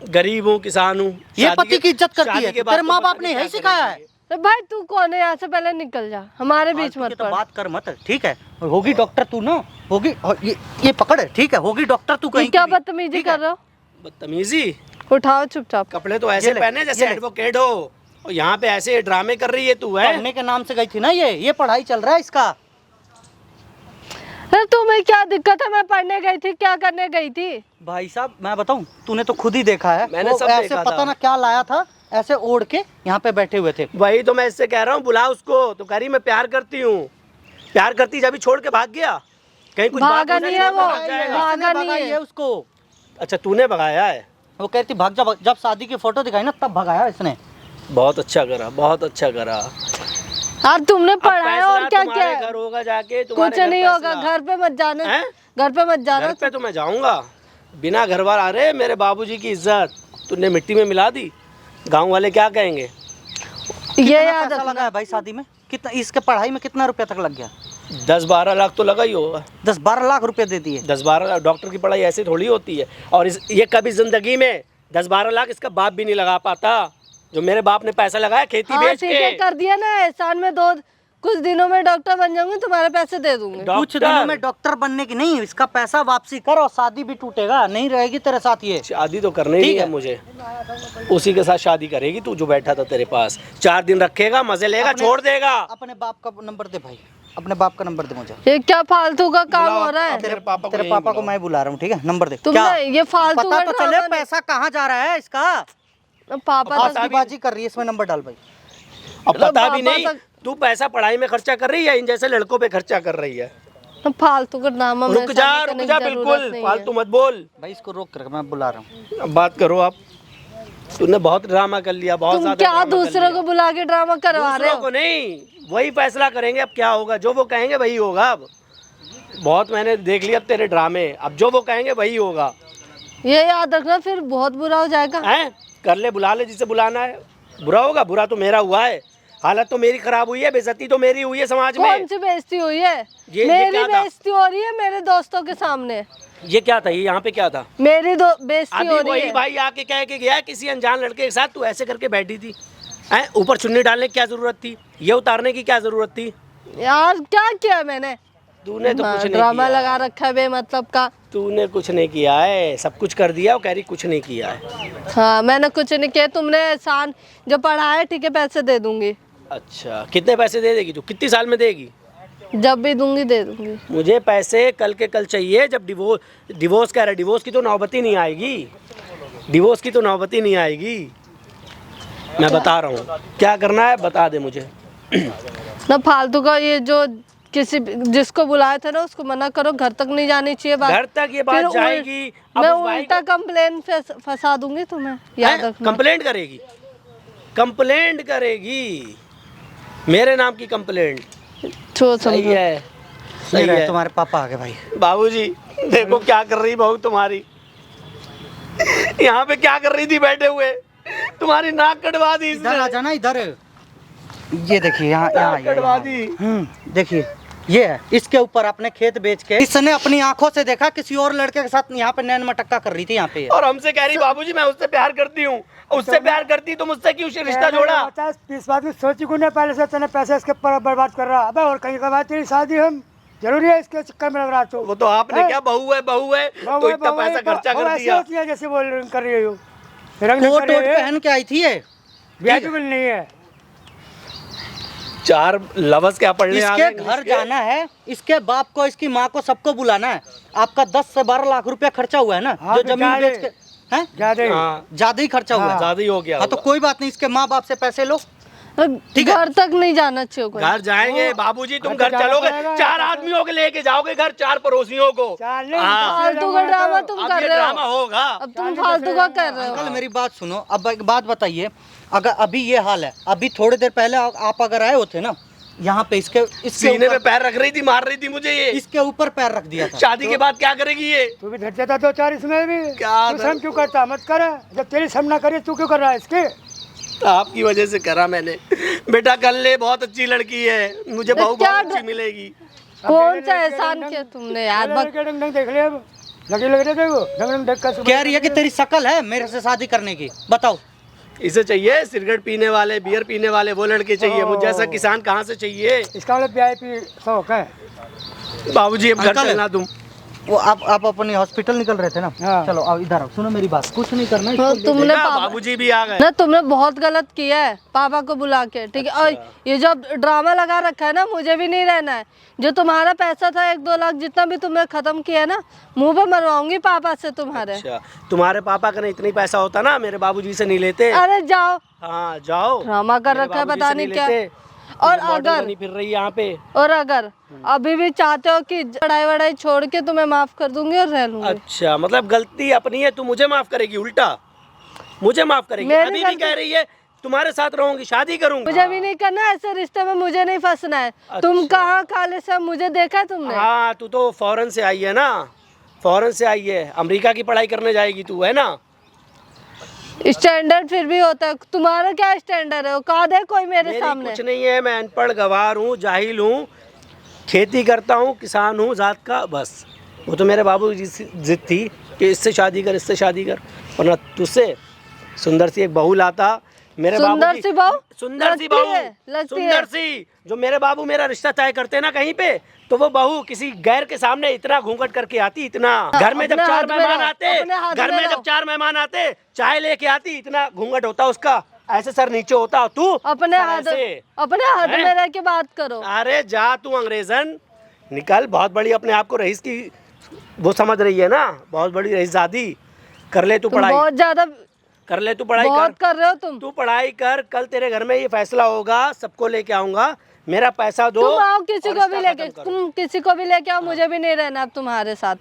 गरीब हूँ, किसान हूँ। ये शादी पति के- की इज्जत करती शादी है, के बाद तेरे तो माँ पता बाप ने नहीं यही क्या सिखाया है। करेंगे। तो भाई तू कौन है? यहाँ से पहले निकल जा, हमारे बीच फालतू की मत तो पड़। बात कर मत, ठीक है? और होगी डॉक्टर तू ना, होगी, और ये पकड़, ठीक है? होगी डॉक्टर तू ये कहीं क्या की भी, बदतमीजी ठीक है? कर रहे हो? बदतमीजी। उठाओ चुपचाप। कपड़े तो ऐसे ये ले, पहने जैसे ये ले। एडवोकेट हो, और यहाँ पे ऐसे ड्रामे कर रही है तू, है? पढ़ने के नाम से गई थी ना, ये पढ़ाई चल रहा है इसका। अरे तुम्हें क्या दिक्कत है? मैं पढ़ने गई थी, क्या करने गई थी? भाई साहब मैं बताऊं, तूने तो खुद ही देखा है, मैंने वो सब ऐसे देखा पता था। ना क्या लाया था, ऐसे ओढ़ के यहाँ पे बैठे हुए थे। वही तो मैं इससे कह रहा हूँ, बुला उसको। तो कह रही मैं प्यार करती हूँ। प्यार करती जब भी छोड़ के भाग गया, कहीं कुछ बात भागा हो नहीं जाएगी है तो वो। भाग जाएगा। भागा इसने नहीं भगाई है। है उसको। अच्छा तूने भगाया है? वो कहती भाग जा, जब शादी की फोटो दिखाई ना तब भगाया इसने। बहुत अच्छा करा, बहुत अच्छा करा। यार तुमने अब पढ़ाया और फैसला क्या तुम्हारे किया? घर होगा जाके, तुम्हारे कुछ घर नहीं होगा, फैसला। घर पे मत जाना। हैं? घर पे मत जाना। घर पे तो मैं जाऊंगा बिना घर वाला। अरे मेरे बाबूजी की इज्जत तूने मिट्टी में मिला दी। गांव वाले क्या कहेंगे? ये कितना याद पैसा लगा है भाई शादी में? कितना, इसके पढ़ाई में कितना रुपया तक लग गया? 10-12 लाख तो लगा ही होगा। 10-12 लाख रुपए दे दिए। 10-12 लाख। डॉक्टर की पढ़ाई ऐसे थोड़ी होती है। और ये कभी जिंदगी में 10-12 लाख इसका बाप भी नहीं लगा पाता, जो मेरे बाप ने पैसा लगाया खेती हाँ बेच ठीक है, के। कर दिया ना एहसान में। कुछ दिनों में डॉक्टर बन जाऊंगी, तुम्हारे पैसे दे दूंगी। कुछ दिनों में डॉक्टर बनने की नहीं, इसका पैसा वापसी कर और शादी भी टूटेगा, नहीं रहेगी तेरे साथ ये। शादी तो करनी नहीं ठीक है है। मुझे। उसी के साथ शादी करेगी तू, जो बैठा था तेरे पास। 4 दिन रखेगा, मजे लेगा, अपने- छोड़ देगा। अपने बाप का नंबर दे भाई, अपने बाप का नंबर दे मुझे। ये क्या फालतू का काम बुलाओ हो रहा है? तेरे पापा को तेरे यहीं पापा को बुलाओ। मैं बुला रहा हूँ, ठीक है? नंबर दे। तुमने क्या ये फालतू पता का तो चले ड्रामा नहीं- पैसा कहाँ जा रहा है इसका। पापा तो फांसीबाजी कर रही है, इसमें नंबर डाल भाई। अब पता भी पापा नहीं तक- तू पैसा पढ़ाई में खर्चा कर रही है, इन जैसे लड़कों पे खर्चा कर रही है। फालतू का ड्रामा मेरे रुक जा, सामने रुक करने जा, की जरूरत बिल्कुल नहीं फालतू है। मत बोल। भाई इसको रोक कर मैं बुला रहा हूँ। अब बात करो आप। तूने बहुत ड्रामा कर लिया, बहुत तुम ज्यादा क्या ड्रामा कर दूसरों लिया। को बुला के ड्रामा करवा रहे दूसरों हो? को नहीं, वही फैसला करेंगे अब क्या होगा। जो वो कहेंगे वही होगा। अब बहुत मैंने देख लिया अब तेरे ड्रामे, अब जो वो कहेंगे वही होगा। ये याद रखना, फिर बहुत बुरा हो जाएगा। हैं? कर ले, बुला ले जिसे बुलाना है। बुरा होगा? बुरा तो मेरा हुआ है, हालत तो मेरी खराब हुई है, बेइज्जती तो मेरी हुई है समाज कौन में। सी बेइज्जती हुई है? ये मेरी क्या था? बेइज्जती हो रही है मेरे दोस्तों के सामने। ये क्या था? ये यहाँ पे क्या था? मेरी बेइज्जती हो अभी रही वही है। भाई आके कह के गया किसी अनजान लड़के के साथ, तू ऐसे करके बैठी थी। हैं? ऊपर चुन्नी डालने की क्या जरूरत थी? ये उतारने की क्या जरूरत थी? यार क्या किया मैंने? तूने तो कुछ नहीं ड्रामा किया। लगा रखा है बेमतलब का। तूने कुछ नहीं किया है, सब कुछ कर दिया और कह रही कुछ नहीं किया है। हाँ मैंने कुछ नहीं किया। तुमने एहसान जो पढ़ा है, ठीक है, पैसे दे दूंगी। अच्छा कितने पैसे दे देगी तू? कितनी साल में देगी? जब भी दूंगी दे दूंगी। मुझे पैसे कल के कल चाहिए। जब डिवोर्स कह रहा है, डिवोर्स की तो नौबत ही नहीं आएगी। डिवोर्स की तो नौबत ही नहीं आएगी। मैं बता रहा हूँ क्या करना है, बता दे मुझे। ना फालतू का ये जो जिसको बुलाए थे ना, उसको मना करो, घर तक नहीं जानी चाहिए बात। घर तक ये बात फिर जाएगी। अब मैं उस भाई उल्टा को- कंप्लेन फंसा दूंगी तुम्हें, याद हैं? रखना। कंप्लेंट करेगी? कंप्लेंट करेगी? मेरे नाम की कंप्लेंट? सोच सही समझो। है, ये सही रहे है। तुम्हारे पापा आ गए भाई। बाबूजी देखो क्या कर रही बहू तुम्हारी। यहाँ पे क्या कर रही थी बैठे हुए? तुम्हारी नाक कटवा दी इधर आ इसने। जाना, इधर। ये देखिए यहाँ यहाँ नाक कटवा दी। देखिए ये है, इसके ऊपर अपने खेत बेच के इसने अपनी आंखों से देखा किसी और लड़के के साथ यहाँ पे नैन मटक्का कर रही थी यहाँ पे। और हमसे कह रही बाबूजी मैं उससे प्यार करती हूँ। उससे प्यार करती तो मुझसे क्यों रिश्ता जोड़ा? 50-20 बात की सोची को नहीं, पहले से तेने पैसे इसके ऊपर बर्बाद कर रहा। अबे और कहीं का बात, तेरी शादी हम जरूरी है, इसके चक्कर में लग रहा तो। वो तो आपने क्या, बहू है बहू है तो इतना पैसा खर्चा कर दिया। होती है जैसे बोल कर रही हो, रंग कोट कर वोट रही है, पहन के आई थी ये। ब्याह भी नहीं है। 4 लवस क्या पढ़ने आ इसके गए घर इसके? जाना है, इसके बाप को, इसकी माँ को, सबको बुलाना है। आपका 10 से 12 लाख रुपया खर्चा हुआ है ना, हाँ, जो तो जमीन जा बेच ले। के हैं? ज्यादा ही। हाँ ज्यादा ही खर्चा हुआ है। ज्यादा ही हो गया हाँ तो होगा। कोई बात नहीं, इसके माँ बाप से पैसे लो। ठीक है। घर तक नहीं जाना चाहिए कोई। घर जाएंगे बाबूजी, तुम घर घर तो जाना चलोगे, पड़ेगा, 4 आदमियों के लेके जाओगे घर, 4 पड़ोसियों को। चार नहीं, हाँ। फालतू का ड्रामा तुम अब कर ये रहे ड्रामा हो। होगा। अब तुम फालतू का कर रहे हो। अंकल मेरी बात सुनो, अब एक बात बताइए, अगर अभी ये हाल है, अभी थोड़ी देर पहले आप अगर आए होते ना यहाँ पे, इसके सीने पे ऊपर, पैर रख रही थी, मार रही थी मुझे ये। इसके ऊपर पैर रख दिया था। शादी के बाद क्या करेगी ये? तू भी धर जाता 2-4 इसमें भी। क्या तू सम क्यों करता, मत कर। जब तेरी सम ना करे तू क्यों कर रहा है इसके? आपकी वजह से करा मैंने। बेटा कर ले, बहुत अच्छी लड़की है, मुझे बहू क्या बहुत अच्छी मिलेगी। कौन सा एहसान किया तुमने यार? लड़के डंग डंग देख ले, अब लगे लग रहे थे वो डंग डंग देख कर। कह रही है कि तेरी शक्ल है मेरे से शादी करने की, बताओ। इसे चाहिए सिगरेट पीने वाले, बियर पीने वाले वो लड़के चाहिए, मुझे जैसा किसान कहाँ से चाहिए? इसका मतलब VIP शौक है। बाबूजी अब घर अंकल। चलना तुम। वो आप अपने हॉस्पिटल निकल रहे थे ना? हाँ। चलो आओ इधर आओ, सुनो मेरी बात, कुछ नहीं करना हाँ, इसको तुमने देखा, पापा बाबूजी भी आ गए। ना, तुमने बहुत गलत किया है पापा को बुला के, ठीक है। और ये जो ड्रामा लगा रखा है ना, मुझे भी नहीं रहना है। जो तुम्हारा पैसा था 1-2 लाख जितना भी तुमने खत्म किया ना, मुंह पे मरवाऊंगी पापा से तुम्हारे। अच्छा, तुम्हारे पापा का ना इतना ही पैसा होता ना, मेरे बाबूजी से नहीं लेते। अरे जाओ, हाँ जाओ। ड्रामा कर मेरे रखा है बाबूजी पता से नहीं नहीं क्या। लेते। और ये मॉडल अगर बनी फिर रही यहाँ पे। और अगर अभी भी चाहते हो कि पढ़ाई वढ़ाई छोड़ के तुम्हें माफ कर दूंगी और रह लूंगी। अच्छा, मतलब गलती अपनी है, तू मुझे माफ करेगी? उल्टा मुझे माफ करेगी? मेरी अभी भी गलती- कह रही है तुम्हारे साथ रहूंगी, शादी करूंगी। मुझे भी नहीं करना है ऐसे रिश्ते में, मुझे नहीं फंसना है। तुम कहाँ काले से मुझे देखा है तुमने? हाँ, तू तो फॉरेन से आई है ना, फॉरेन से आई है, अमेरिका की पढ़ाई करने जाएगी तू, है ना? स्टैंडर्ड फिर भी होता है, तुम्हारा क्या स्टैंडर्ड है? औकात है कोई मेरे मेरी सामने? कुछ नहीं है, मैं अनपढ़ गवार हूँ, जाहिल हूँ, खेती करता हूँ, किसान हूँ जात का, बस। वो तो मेरे बाबू जी की जिद थी कि इससे शादी कर, इससे शादी कर, वरना तुझसे सुंदर सी एक बहू लाता। मेरे सुंदर बाबू सी बहू? सुंदर सी लगती बहू, है, लगती सुंदर है। सी, जो मेरे बाबू मेरा रिश्ता तय करते ना कहीं पे, तो वो बहू किसी गैर के सामने इतना घूंघट करके आती, इतना। घर में जब अपने 4 हाथ में मेहमान रहो, आते, अपने हाथ घर में में रहो। जब 4 मेहमान आते, चाय लेके आती, इतना घूंघट होता उसका, ऐसे सर नीचे होता। तू अपने सर हाथ ऐसे। अपने हाथ हैं? में रह के बात करो। अरे जा तू अंग्रेजन, निकल। बहुत बड़ी अपने आप को रईस की वो समझ रही है ना, बहुत बड़ी रईसजादी। कर ले तू तुम पढ़ाई, बहुत ज्यादा कर ले तू पढ़ाई बहुत कर। कर रहे हो तुम। तू पढ़ाई कर, कल तेरे घर में ये फैसला होगा, सबको लेके आऊंगा, मेरा पैसा दो। तुम आओ किसी और को भी रिश्ता लेके, खत्म करो। तुम किसी को भी लेके आओ, मुझे भी नहीं रहना अब तुम्हारे साथ।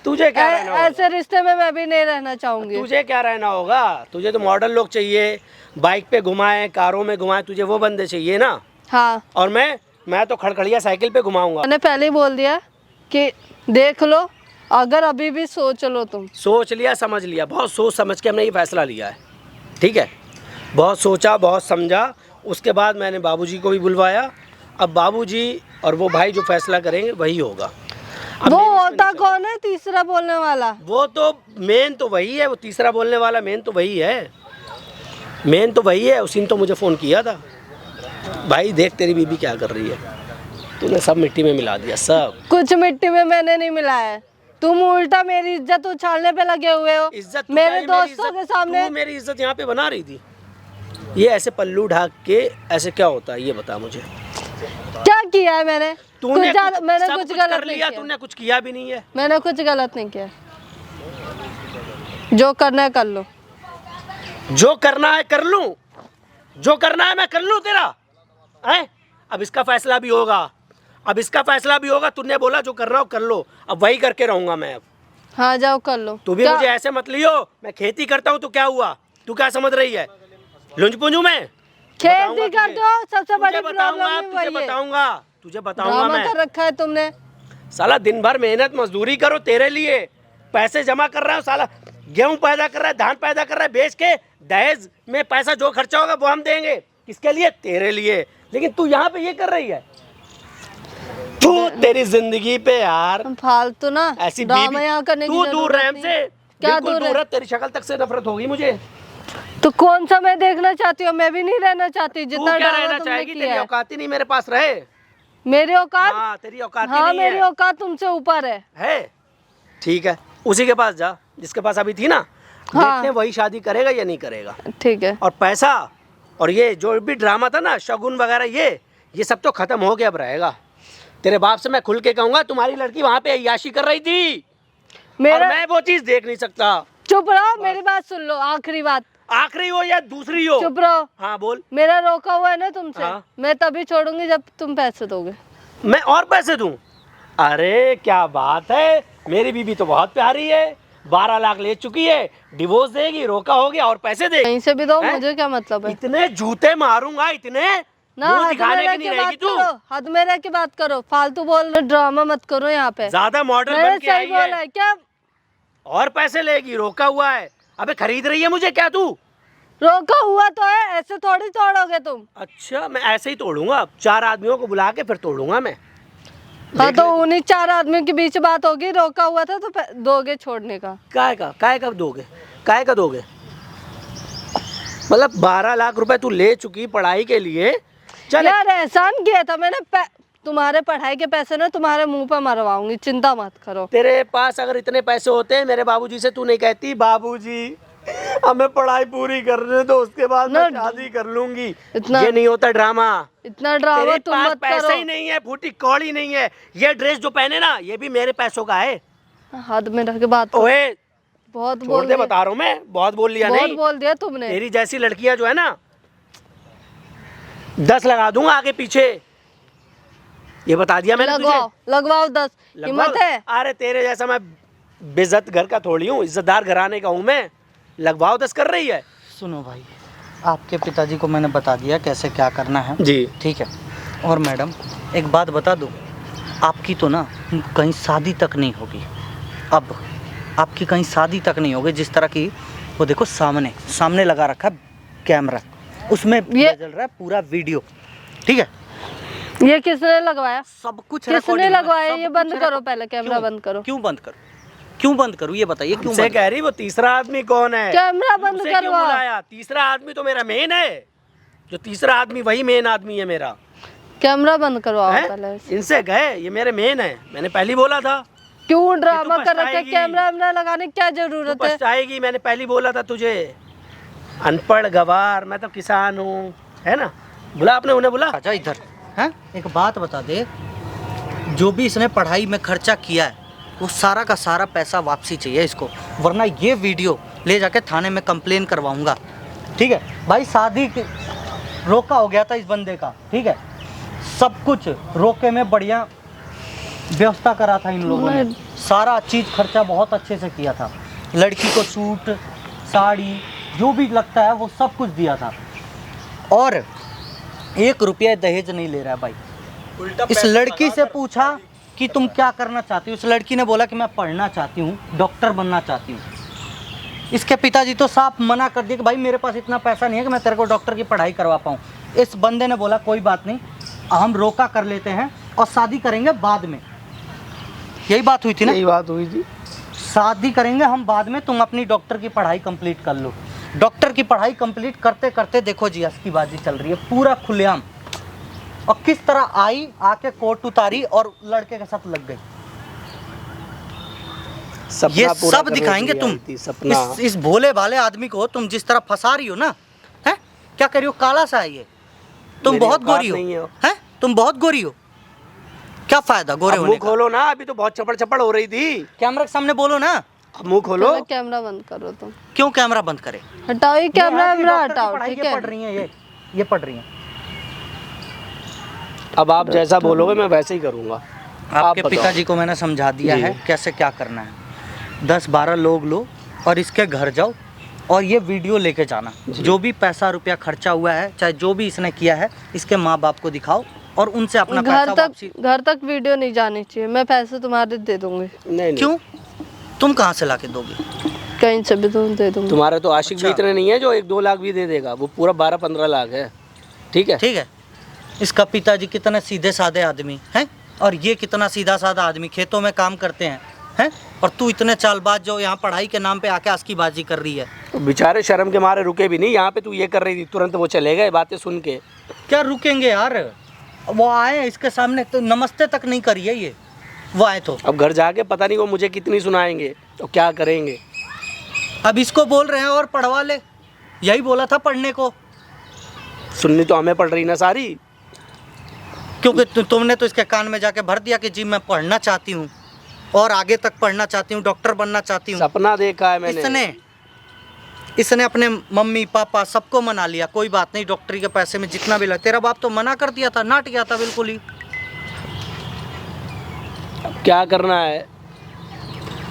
तुझे क्या रहना होगा? ऐसे रिश्ते में मैं भी नहीं रहना चाहूंगी। तुझे क्या रहना होगा? तुझे तो मॉडल लोग चाहिए, बाइक पे घुमाए, कारों में घुमाए, तुझे वो बंदे चाहिए ना। हाँ, और मैं तो खड़खड़िया साइकिल पे घुमाऊंगा। मैंने पहले ही बोल दिया कि देख लो, अगर अभी भी सोच लो तुम। सोच लिया, समझ लिया, बहुत सोच समझ के हमने ये फैसला लिया है, ठीक है? बहुत सोचा, बहुत समझा, उसके बाद मैंने बाबूजी को भी बुलवाया। अब बाबूजी और वो भाई जो फैसला करेंगे वही होगा। अब वो मेरी इसमें होता नहीं कौन है तीसरा बोलने वाला? वो तो मेन तो वही है, वो तीसरा बोलने वाला मेन तो वही है, मेन तो वही है। उसी ने तो मुझे फ़ोन किया था, भाई देख तेरी बीबी क्या कर रही है, तूने सब मिट्टी में मिला दिया, सब। कुछ मिट्टी में मैंने नहीं मिलाया है, तुम उल्टा मेरी इज्जत उछालने पे लगे हुए हो। इज्जत तू मेरे क्या है, दोस्तों के सामने। तू मेरी इज्जत यहाँ पे बना रही थी। ये ऐसे पल्लू ढाक के ऐसे क्या होता है ये बता मुझे। क्या किया है मैंने? तूने मैंने सब कुछ कुछ गलत कर नहीं लिया, किया। तूने कुछ किया भी नहीं है। मैंने कुछ गलत नहीं किया। जो करना है कर लो। जो करना है कर लूं, जो करना है मैं कर लूं तेरा है। अब इसका फैसला भी होगा, अब इसका फैसला भी होगा। तूने बोला जो करना हो कर लो, अब वही करके रहूंगा मैं। अब हाँ जाओ कर लो। तू भी क्या- मुझे ऐसे मत लियो, मैं खेती करता हूँ तो क्या हुआ, तू क्या समझ रही है? लुंज पुंजू में खेती करते हो, सबसे बड़ी बताऊंगा, प्रॉब्लम तुझे वही है। बताऊंगा, तुझे बताऊंगा ड्रामा मैं। कर रखा है तुमने। साला दिन भर मेहनत मजदूरी करो तेरे लिए, पैसे जमा कर रहा हूँ, साला गेहूं पैदा कर रहा है, धान पैदा कर रहा है, बेच के दहेज में पैसा जो खर्चा होगा वो हम देंगे। किसके लिए? तेरे लिए। लेकिन तू यहाँ पे ये कर रही है, तू तेरी जिंदगी पे यार फालतू ना ऐसी ड्रामा बीवी, यहाँ करने की तू दूर जरूरत रह नहीं। हमसे, क्या बिल्कुल दूर दूर है? है। तेरी शक्ल तक से नफरत होगी मुझे। तो कौन सा मैं देखना चाहती हूँ? मैं भी नहीं रहना चाहती तू जितना क्या ड्रामा रहना तुमने चाहेगी? किया तेरी है। औकात ही नहीं मेरे पास रहे। मेरी औकात? हाँ तेरी औकात ही हाँ नहीं मेरी है। औकात तुमसे ऊपर है। ठीक है, उसी के पास जा जिसके पास अभी थी ना। हाँ। देखते हैं वही शादी करेगा या नहीं करेगा। ठीक है। और पैसा और ये जो भी ड्रामा था ना, शगुन वगैरह, ये सब तो खत्म हो गया। अब रहेगा तेरे बाप से मैं खुल के कहूंगा तुम्हारी लड़की वहां पे अय्याशी कर रही थी और मेरा मैं वो चीज देख नहीं सकता। चुप रहो, मेरी बात सुन लो, आखिरी बात। आखिरी हो या दूसरी हो? चुप रहो। हाँ बोल। मेरा रोका हुआ है ना तुमसे, हाँ। मैं तभी छोड़ूंगी जब तुम पैसे दोगे। मैं और पैसे दूं? अरे क्या बात है, मेरी बीबी तो बहुत प्यारी है, 12 लाख ले चुकी है, डिवोर्स देगी, रोका हो गया और पैसे देगी। कहीं से भी दो, हैं? मुझे क्या मतलब है। इतने जूते मारूंगा, इतने ना मुंह हद में दिखाने रह की नहीं के रहेगी बात तू। करो, हद में रह के बात करो, फालतू बोल रहे, ड्रामा मत करो यहाँ पे। ज्यादा मॉडल मैंने बन के सही आई बोला है है क्या? और पैसे लेगी, रोका हुआ है। अबे खरीद रही है मुझे क्या तू? रोका हुआ तो है, ऐसे थोड़ी तोड़ोगे तुम। अच्छा मैं ऐसे ही तोड़ूंगा, 4 आदमियों को बुला के फिर तोड़ूंगा मैं। हाँ तो उन्हीं 4 आदमियों के बीच बात होगी, रोका हुआ था तो दोगे छोड़ने का। काय का दोगे? काय का दोगे? मतलब 12 लाख रुपए तू ले चुकी पढ़ाई के लिए। चल यार एहसान किया था मैंने, तुम्हारे पढ़ाई के पैसे ना तुम्हारे मुंह पर मरवाऊंगी, चिंता मत करो। तेरे पास अगर इतने पैसे होते मेरे बाबूजी से तू नहीं कहती बाबूजी हमें पढ़ाई पूरी करने दो, उसके बाद मैं ना, शादी कर लूंगी। इतना- ये नहीं होता ड्रामा। इतना ड्रामा तेरे तुम पास मत पैसे करो। ही नहीं है, फूटी कौड़ी नहीं है। ये ड्रेस जो पहने ना ये भी मेरे पैसों का है। हद में रह के बात करो। ओए बहुत छोड़ बोल दे, दिया, बता रहा हूँ मैं, बहुत बोल लिया बहुत नहीं। बोल दिया तुमने। तेरी जैसी लड़कियां जो है ना 10 लगा दूंगा आगे पीछे, ये बता दिया मैंने लगवाओ तुझे। लगवाओ 10, हिम्मत है? अरे तेरे जैसा मैं बेइज्जत घर का थोड़ी हूँ, इज्जतदार घराने का हूँ मैं। लगवाओ 10 कर रही है। सुनो भाई, आपके पिताजी को मैंने बता दिया कैसे क्या करना है जी ठीक है। और मैडम एक बात बता दूँ, आपकी तो ना कहीं शादी तक नहीं होगी। अब आपकी कहीं शादी तक नहीं होगी। जिस तरह की वो देखो सामने सामने लगा रखा है कैमरा, उसमें ये- चल रहा है पूरा वीडियो, ठीक है। ये किसने लगवाया? सब कुछ किसने recording है, लगवाया? सब ये कुछ बंद करो record- पहले, कैमरा क्यों? बंद करो। क्यों बंद करूँ? क्यों बंद करूँ ये बताइए, क्यों से बंद? कह रही वो तीसरा आदमी कौन है? कैमरा बंद उसे क्यों करवा। बुलाया? तीसरा आदमी तो मेरा मेन है, जो तीसरा आदमी वही मेन आदमी है मेरा। कैमरा बंद करवाओ हैं? पहले। इनसे कहे ये मेरे मेन है, मैंने पहले ही बोला था। क्यों ड्रामा कर रखा है? पछताएगी। कैमरा वैमरा लगाने की क्या तू जरूरत है? पछताएगी, मैंने पहले ही बोला था तुझे। अनपढ़ गवार, मैं तो किसान हूँ, है ना। बुला अपने उन्हें बुला। आजा इधर। हैं एक बात बता दे, जो भी इसने पढ़ाई में खर्चा किया है वो सारा का सारा पैसा वापसी चाहिए इसको, वरना ये वीडियो ले जाके थाने में कंप्लेन करवाऊंगा, ठीक है भाई। शादी रोका हो गया था इस बंदे का, ठीक है। सब कुछ रोके में बढ़िया व्यवस्था करा था इन लोगों ने, सारा चीज़ खर्चा बहुत अच्छे से किया था। लड़की को सूट साड़ी जो भी लगता है वो सब कुछ दिया था, और 1 रुपया दहेज नहीं ले रहा है भाई। इस लड़की से पूछा कि तुम क्या करना चाहती हो, उस लड़की ने बोला कि मैं पढ़ना चाहती हूँ, डॉक्टर बनना चाहती हूँ। इसके पिताजी तो साफ मना कर दिए कि भाई मेरे पास इतना पैसा नहीं है कि मैं तेरे को डॉक्टर की पढ़ाई करवा पाऊँ। इस बंदे ने बोला कोई बात नहीं, हम रोका कर लेते हैं और शादी करेंगे बाद में। यही बात हुई थी ना? यही बात हुई थी। शादी करेंगे हम बाद में, तुम अपनी डॉक्टर की पढ़ाई कंप्लीट कर लो। डॉक्टर की पढ़ाई कंप्लीट करते करते देखो जी इसकी बाजी चल रही है पूरा खुलेआम, और किस तरह आई आके कोर्ट उतारी और लड़के के साथ लग गई। सपना ये पूरा सब करने दिखाएंगे के लिए तुम। आई थी, सपना। इस भोले भाले आदमी को तुम जिस तरह फंसा रही हो ना, है क्या कर रही हो? काला सा है ये, तुम मेरी बहुत औकात गोरी नहीं हो, है। हैं तुम बहुत गोरी हो। क्या फायदा गोरे अब होने मुंह का? खोलो ना, अभी तो बहुत चपड़ चपड़ हो रही थी। कैमरा के सामने बोलो ना। अब मुंह खोलो। पहले कैमरा बंद करो तुम। क्यों कैमरा बंद करे? हटाओ ये कैमरा ये वैमरा डॉक्टर की हटाओ, पढ़ाई ठीक ये है? पढ़ रही हैं, ये पढ़ रही हैं। अब आप जैसा बोलोगे मैं वैसे ही करूँगा। आपके बताओ। पिताजी को मैंने समझा दिया जी। है कैसे क्या करना है। 10-12 लोग लो और इसके घर जाओ और ये वीडियो लेके जाना। जो भी पैसा रुपया खर्चा हुआ है, चाहे जो भी इसने किया है, इसके माँ बाप को दिखाओ और उनसे अपना पैसा वापसी। घर तक वीडियो नहीं जानी चाहिए, मैं पैसे तुम्हारे दे दूंगी। नहीं क्यों? तुम कहाँ से लाके दोगे? कहीं से भी तुम दे दूंगी। तुम्हारे तो आशिक भी अच्छा। इतने नहीं है जो 1-2 लाख भी दे देगा, वो पूरा 12-15 लाख है। ठीक है। ठीक है। इसका पिताजी कितने सीधे साधे आदमी हैं, और ये कितना सीधा साधा आदमी, खेतों में काम करते हैं, और तू इतने चालबाज जो यहाँ पढ़ाई के नाम पे आके आस्कीबाजी कर रही है। तो बेचारे शर्म के मारे रुके भी नहीं, यहाँ पे तू ये कर रही थी, तुरंत वो चले गए बातें सुन के। क्या रुकेंगे यार? वो आए इसके सामने तो नमस्ते तक नहीं करिए ये, वो आए तो। अब घर जाके पता नहीं वो मुझे कितनी सुनाएंगे तो क्या करेंगे। अब इसको बोल रहे हैं और पढ़वा ले, यही बोला था पढ़ने को, सुननी तो हमें पड़ रही ना सारी। क्योंकि तुमने तो इसके कान में जाके भर दिया कि जी मैं पढ़ना चाहती हूँ और आगे तक पढ़ना चाहती हूँ, डॉक्टर बनना चाहती हूँ। सपना देखा है मैंने। इसने इसने अपने मम्मी पापा सबको मना लिया, कोई बात नहीं, डॉक्टरी के पैसे में जितना भी लगा। तेरा बाप तो मना कर दिया था, नाट गया था बिल्कुल ही। क्या करना है,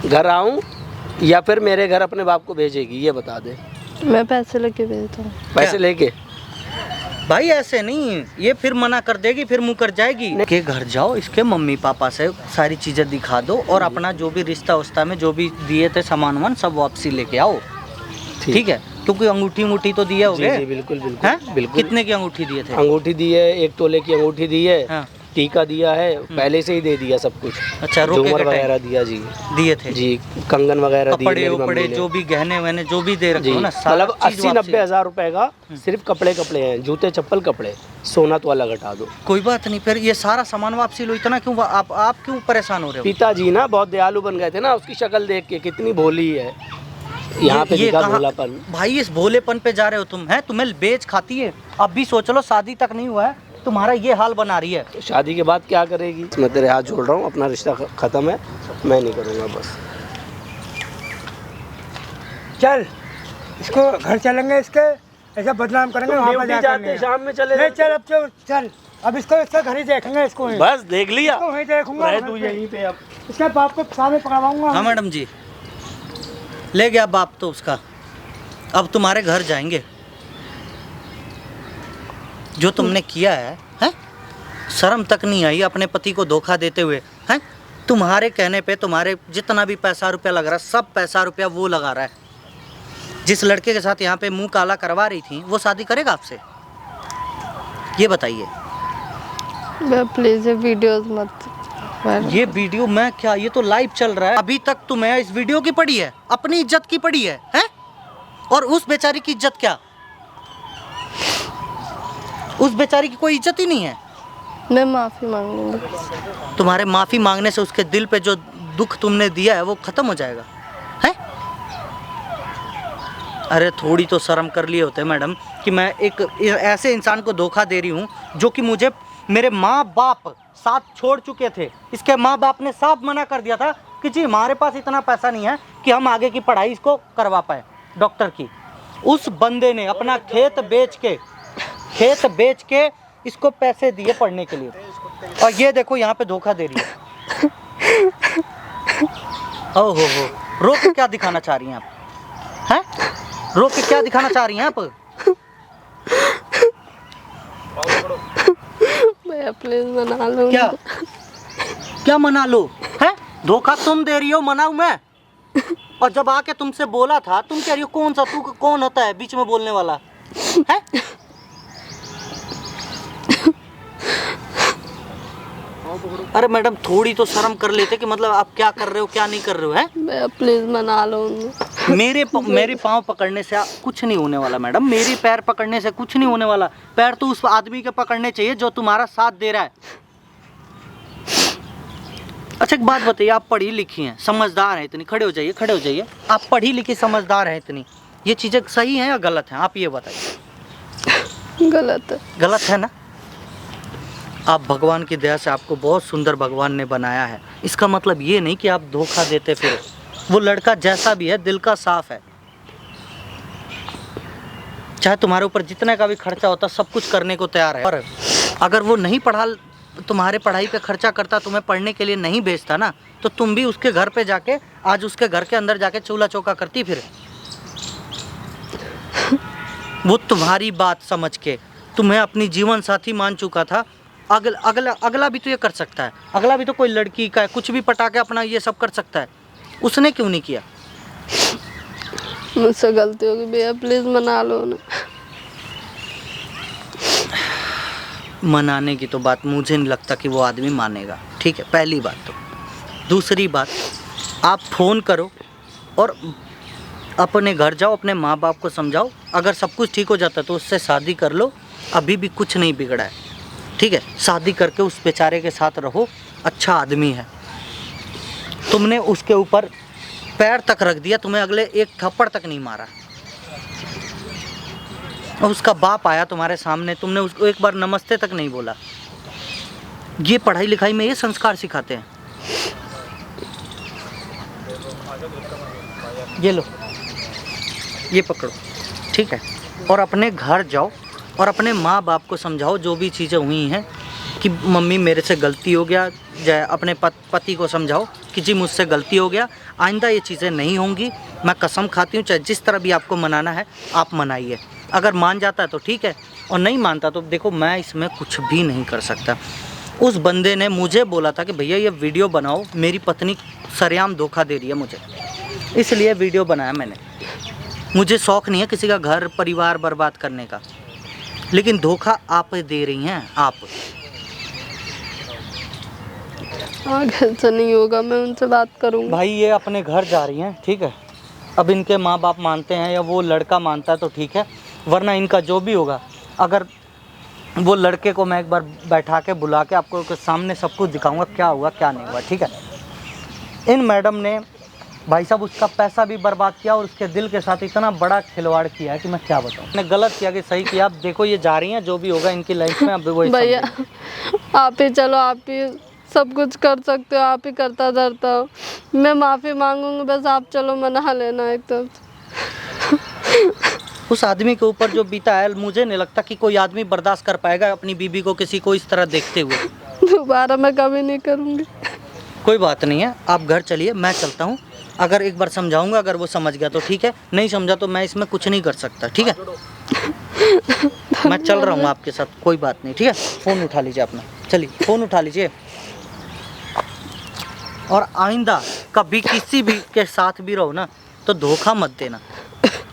घर आऊं या फिर मेरे घर अपने बाप को भेजेगी, ये बता दे। मैं पैसे लेके भेजता हूँ। पैसे लेके? भाई ऐसे नहीं, ये फिर मना कर देगी, फिर मुँह कर जाएगी। के घर जाओ, इसके मम्मी पापा से सारी चीज़ें दिखा दो और अपना जो भी रिश्ता उस्ता में जो भी दिए थे सामान वामान सब वापसी लेके आओ, ठीक है? क्योंकि अंगूठी तो दिए होगे। जी बिल्कुल बिल्कुल हैं? बिल्कुल। कितने की अंगूठी दिए थे? अंगूठी दी है, 1 तोले की अंगूठी दी है, हाँ। टीका दिया है, पहले से ही दे दिया सब कुछ। अच्छा, रोके झूमर के टाइम वगैरह दिया जी, दिए थे जी कंगन वगैरह दिए कपड़े मेरी मम्मी उपड़े ने। जो भी गहने वहने जो भी दे रखे जी हो ना, सारा मतलब चीज़ 80-90 वापसी। हज़ार रुपए का सिर्फ कपड़े हैं, जूते चप्पल कपड़े, सोना तो अलग हटा दो। कोई बात नहीं, फिर ये सारा सामान वापसी लो। इतना क्यों आप क्यों परेशान हो रहे हो? पिताजी ना बहुत दयालु बन गए थे ना, उसकी शक्ल देख के कितनी भोली है, यहाँ पे ये दिखा कहाँ- भोलापन। भाई इस भोलेपन पे जा रहे हो तुम, हैं? तुम्हें बेच खाती है। अब भी सोच लो, शादी तक नहीं हुआ है, तुम्हारा ये हाल बना रही है। शादी के बाद क्या करेगी? मैं तेरे हाथ जोड़ रहा हूँ, अपना रिश्ता खत्म है, मैं नहीं करूँगा बस। चल इसको घर चलेंगे, इसके ऐसा बदनाम करेंगे वहाँ पर जाकर। शाम में चले नहीं चल, अब चल अब इसको इसका घर ही देखेंगे, इसको ही बस देख लिया, इसको वहीं देखूंगा। रह तू यहीं पे अब। इसके बाप को सामने पकड़वाऊंगा। हाँ मैडम जी, ले गया बाप तो उसका, अब तुम्हारे घर जाएंगे। जो तुमने किया है, हैं? शर्म तक नहीं आई अपने पति को धोखा देते हुए, हैं? तुम्हारे कहने पे तुम्हारे जितना भी पैसा रुपया लग रहा है, सब पैसा रुपया वो लगा रहा है। जिस लड़के के साथ यहाँ पे मुंह काला करवा रही थी, वो शादी करेगा आपसे? ये बताइए। प्लीज ये वीडियोस मत। ये वीडियो मैं क्या, ये तो लाइव चल रहा है। अभी तक तुम्हें इस वीडियो की पड़ी है, अपनी इज्जत की पड़ी है, हैं? और उस बेचारी की इज्जत क्या? उस बेचारी की कोई इज्जत ही नहीं है। मैं माफ़ी मांगूंगी। तुम्हारे माफ़ी मांगने से उसके दिल पे जो दुख तुमने दिया है वो ख़त्म हो जाएगा, हैं? अरे थोड़ी तो शर्म कर लिए होते मैडम कि मैं एक ऐसे इंसान को धोखा दे रही हूँ जो कि मुझे मेरे माँ बाप साथ छोड़ चुके थे। इसके माँ बाप ने साफ मना कर दिया था कि जी हमारे पास इतना पैसा नहीं है कि हम आगे की पढ़ाई इसको करवा पाए डॉक्टर की। उस बंदे ने अपना खेत बेच के इसको पैसे दिए पढ़ने के लिए, और ये देखो यहाँ पे धोखा दे रही है। ओहो हो, रो के क्या दिखाना चाह रही हैं आप, हैं? रो के क्या दिखाना चाह रही हैं आप? भैया प्लीज मना लो। क्या मना लो, हैं? धोखा तुम दे रही हो, मनाऊं मैं? और जब आके तुमसे बोला था, तुम कह रही हो कौन सा, तू कौन होता है बीच में बोलने वाला, हैं? अरे मैडम थोड़ी तो शर्म कर लेते कि मतलब आप क्या कर रहे हो क्या नहीं कर रहे हो, हैं? भैया प्लीज मना लो। मेरे पाँव पकड़ने से कुछ नहीं होने वाला मैडम, मेरी पैर पकड़ने से कुछ नहीं होने वाला। पैर तो उस आदमी के पकड़ने चाहिए जो तुम्हारा साथ दे रहा है। अच्छा एक बात बताइए, आप पढ़ी लिखी हैं, समझदार हैं इतनी, खड़े हो जाइए, आप पढ़ी लिखी समझदार हैं इतनी, ये चीज़ें सही हैं या गलत हैं? आप ये बताइए। गलत है ना? आप भगवान की दया से आपको बहुत सुंदर भगवान ने बनाया है, इसका मतलब ये नहीं कि आप धोखा देते फिरो। वो लड़का जैसा भी है दिल का साफ है, चाहे तुम्हारे ऊपर जितने का भी खर्चा होता सब कुछ करने को तैयार है। और अगर वो नहीं तुम्हारे पढ़ाई पे खर्चा करता, तुम्हें पढ़ने के लिए नहीं भेजता ना, तो तुम भी उसके घर पे जाके आज उसके घर के अंदर जाके चूल्हा चौका करती फिर। वो तुम्हारी बात समझ के तुम्हें अपनी जीवन साथी मान चुका था। अगला भी तो ये कर सकता है, अगला भी तो कोई लड़की का कुछ भी पटा के अपना ये सब कर सकता है, उसने क्यों नहीं किया? मुझसे गलती होगी भैया, प्लीज मना लो ना। मनाने की तो बात मुझे नहीं लगता कि वो आदमी मानेगा, ठीक है, पहली बात तो। दूसरी बात, आप फ़ोन करो और अपने घर जाओ, अपने माँ बाप को समझाओ, अगर सब कुछ ठीक हो जाता तो उससे शादी कर लो, अभी भी कुछ नहीं बिगड़ा है, ठीक है? शादी करके उस बेचारे के साथ रहो, अच्छा आदमी है। तुमने उसके ऊपर पैर तक रख दिया, तुम्हें अगले एक थप्पड़ तक नहीं मारा, और उसका बाप आया तुम्हारे सामने, तुमने उसको एक बार नमस्ते तक नहीं बोला। ये पढ़ाई लिखाई में ये संस्कार सिखाते हैं। ये पकड़ो, ठीक है। और अपने घर जाओ और अपने माँ बाप को समझाओ जो भी चीज़ें हुई हैं कि मम्मी मेरे से गलती हो गया। अपने पति को समझाओ कि जी मुझसे गलती हो गया, आइंदा ये चीज़ें नहीं होंगी। मैं कसम खाती हूँ, चाहे जिस तरह भी आपको मनाना है आप मनाइए। अगर मान जाता है तो ठीक है, और नहीं मानता तो देखो मैं इसमें कुछ भी नहीं कर सकता। उस बंदे ने मुझे बोला था कि भैया ये वीडियो बनाओ, मेरी पत्नी सरेआम धोखा दे रही है मुझे, इसलिए वीडियो बनाया मैंने। मुझे शौक़ नहीं है किसी का घर परिवार बर्बाद करने का, लेकिन धोखा आप दे रही हैं आप। आगे से नहीं होगा, मैं उनसे बात करूँगी। भाई ये अपने घर जा रही हैं, ठीक है। अब इनके माँ बाप मानते हैं या वो लड़का मानता है तो ठीक है, वरना इनका जो भी होगा, अगर वो लड़के को मैं एक बार बैठा के बुला के आपको के सामने सब कुछ दिखाऊंगा क्या हुआ क्या नहीं हुआ, ठीक है। इन मैडम ने भाई साहब उसका पैसा भी बर्बाद किया और उसके दिल के साथ इतना बड़ा खिलवाड़ किया है कि मैं क्या बताऊँ। मैंने गलत किया कि सही किया। आप देखो ये जा रही हैं, जो भी होगा इनकी लाइफ में अब वही भैया आप ही चलो, आप ही सब कुछ कर सकते हो, आप ही करता धरता हो। मैं माफ़ी मांगूंगी, बस आप चलो मना लेना एकदम। उस आदमी के ऊपर जो बीता है, मुझे नहीं लगता कि कोई आदमी बर्दाश्त कर पाएगा अपनी बीबी को किसी को इस तरह देखते हुए। दोबारा मैं कभी नहीं करूँगी। कोई बात नहीं है, आप घर चलिए, मैं चलता हूँ। अगर एक बार समझाऊंगा, अगर वो समझ गया तो ठीक है, नहीं समझा तो मैं इसमें कुछ नहीं कर सकता, ठीक है। मैं चल रहा हूँ आपके साथ, कोई बात नहीं, ठीक है। फ़ोन उठा लीजिए अपना, चलिए फ़ोन उठा लीजिए। और आइंदा कभी किसी भी के साथ भी रहो ना तो धोखा मत देना।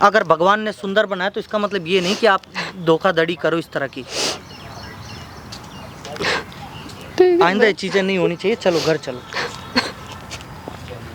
अगर भगवान ने सुंदर बनाया तो इसका मतलब ये नहीं कि आप धोखाधड़ी करो इस तरह की। आइंदा ये चीज़ें नहीं होनी चाहिए। चलो घर चलो।